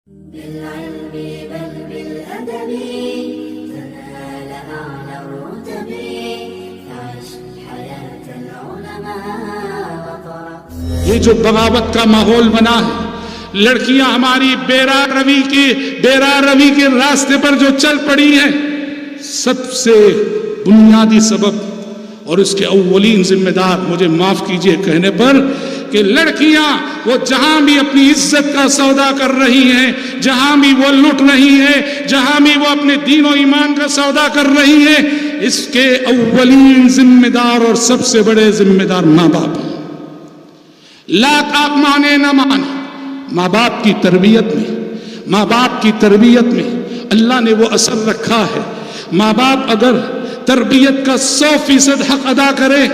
بالعلم بل بالأدب تنال أعلى الرتب فعش حياة العلماء وطرق. یہ جو بغاوت کا ماحول بنا ہے، لڑکیاں ہماری بیرا روی کے راستے پر جو چل پڑی ہیں، سب سے بنیادی سبب اور اس کے اولین ذمہ دار، مجھے معاف کیجئے کہنے پر، کہ لڑکیاں وہ جہاں بھی اپنی عزت کا سودا کر رہی ہیں، جہاں بھی وہ لٹ رہی ہیں، جہاں بھی وہ اپنے دین و ایمان کا سودا کر رہی ہیں، اس کے اولین ذمہ دار اور سب سے بڑے ذمہ دار ماں باپ ہیں. لاکھ آپ مانے نہ مانے، ماں باپ کی تربیت میں اللہ نے وہ اثر رکھا ہے. ماں باپ اگر تربیت کا 100% حق ادا کرے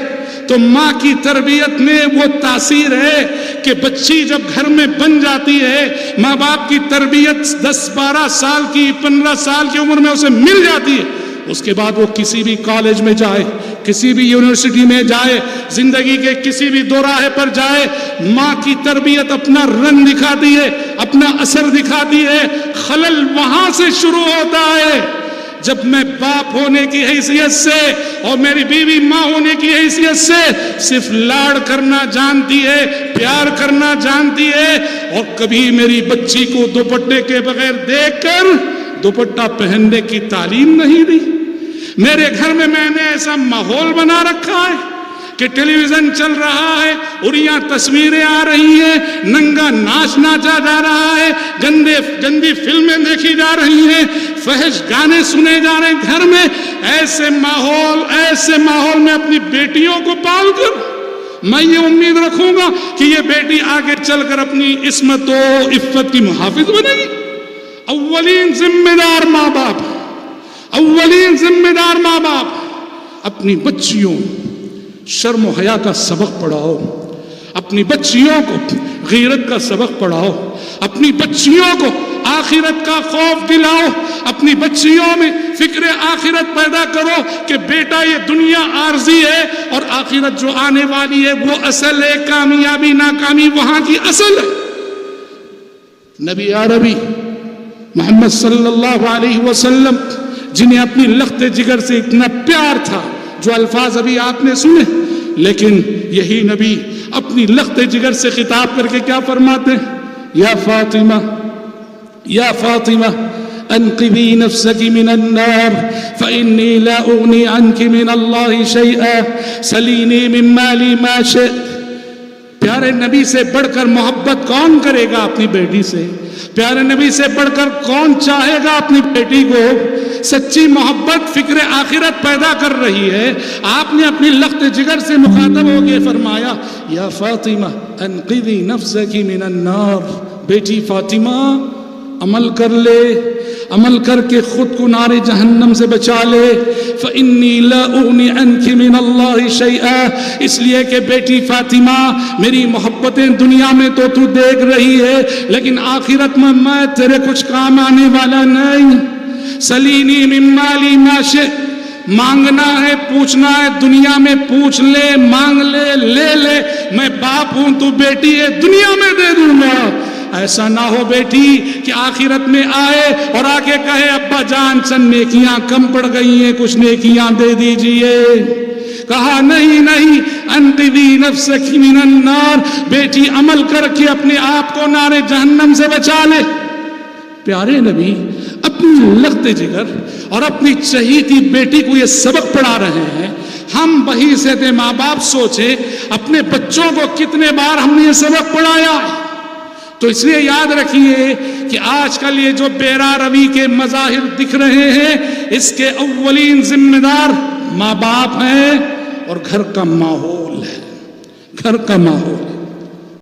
تو ماں کی تربیت میں وہ تاثیر ہے کہ بچی جب گھر میں بن جاتی ہے، ماں باپ کی تربیت 10-12 سال کی 15 سال کی عمر میں اسے مل جاتی ہے، اس کے بعد وہ کسی بھی کالج میں جائے، کسی بھی یونیورسٹی میں جائے، زندگی کے کسی بھی دوراہے پر جائے، ماں کی تربیت اپنا رنگ دکھاتی ہے، اپنا اثر دکھاتی ہے. خلل وہاں سے شروع ہوتا ہے جب میں باپ ہونے کی حیثیت سے اور میری بیوی ماں ہونے کی حیثیت سے صرف لاڑ کرنا جانتی ہے، پیار کرنا جانتی ہے، اور کبھی میری بچی کو دوپٹے کے بغیر دیکھ کر دوپٹہ پہننے کی تعلیم نہیں دی. میرے گھر میں نے ایسا ماحول بنا رکھا ہے کہ ٹیلی ویژن چل رہا ہے، اڑیاں تصویریں آ رہی ہیں، ننگا ناچ ناچا جا رہا ہے، گندی فلمیں دیکھی جا رہی ہیں، فحش گانے سنے جا رہے ہیں گھر میں. ایسے ماحول میں اپنی بیٹیوں کو پال کر میں یہ امید رکھوں گا کہ یہ بیٹی آگے چل کر اپنی عصمت و عفت کی محافظ بنے گی. اولین ذمہ دار ماں باپ. اپنی بچیوں شرم و حیا کا سبق پڑھاؤ، اپنی بچیوں کو غیرت کا سبق پڑھاؤ، اپنی بچیوں کو آخرت کا خوف دلاؤ، اپنی بچیوں میں فکر آخرت پیدا کرو کہ بیٹا یہ دنیا عارضی ہے اور آخرت جو آنے والی ہے وہ اصل ہے، کامیابی ناکامی وہاں کی اصل ہے. نبی عربی محمد صلی اللہ علیہ وسلم جنہیں اپنی لخت جگر سے اتنا پیار تھا، جو الفاظ ابھی آپ نے سنے، لیکن یہی نبی اپنی لخت جگر سے خطاب کر کے کیا فرماتے ہیں؟ یا فاطمہ انقذی نفسک من النار فإنی لا اغنی عنک من اللہ شیئا سلینی من مالی ما شئت. پیارے نبی سے بڑھ کر محبت کون کرے گا اپنی بیٹی سے؟ پیارے نبی سے بڑھ کر کون چاہے گا اپنی بیٹی کو؟ سچی محبت فکر آخرت پیدا کر رہی ہے. آپ نے اپنی لخت جگر سے مخاطب ہو کے فرمایا یا فاطمہ انقذی نفسک من النار. بیٹی فاطمہ عمل کر لے، عمل کر کے خود کو نار جہنم سے بچا لے. فإنی لا اغنی عنک من اللہ شیئا، اس لیے کہ بیٹی فاطمہ میری محبتیں دنیا میں تو دیکھ رہی ہے، لیکن آخرت میں تیرے کچھ کام آنے والا نہیں. سلینی من مالی ما شئت، مانگنا ہے پوچھنا ہے دنیا میں پوچھ لے، مانگ لے، لے لے، میں باپ ہوں تو بیٹی ہے دنیا میں دے دوں گا. ایسا نہ ہو بیٹی کہ آخرت میں آئے اور آ کے کہے ابا جان چند نیکیاں کم پڑ گئی ہیں، کچھ نیکیاں دے دیجئے. کہا نہیں، انقذی نفسک من النار، بیٹی عمل کر کے اپنے آپ کو نار جہنم سے بچا لے. پیارے نبی اپنی لخت جگر اور اپنی چہیتی بیٹی کو یہ سبق پڑھا رہے ہیں. ہم بحیثیت ماں باپ سوچے اپنے بچوں کو کتنے بار ہم نے یہ سبق پڑھایا. تو اس لیے یاد رکھیے کہ آج کل یہ جو بیرا روی کے مظاہر دکھ رہے ہیں، اس کے اولین ذمہ دار ماں باپ ہیں اور گھر کا ماحول ہے. گھر کا ماحول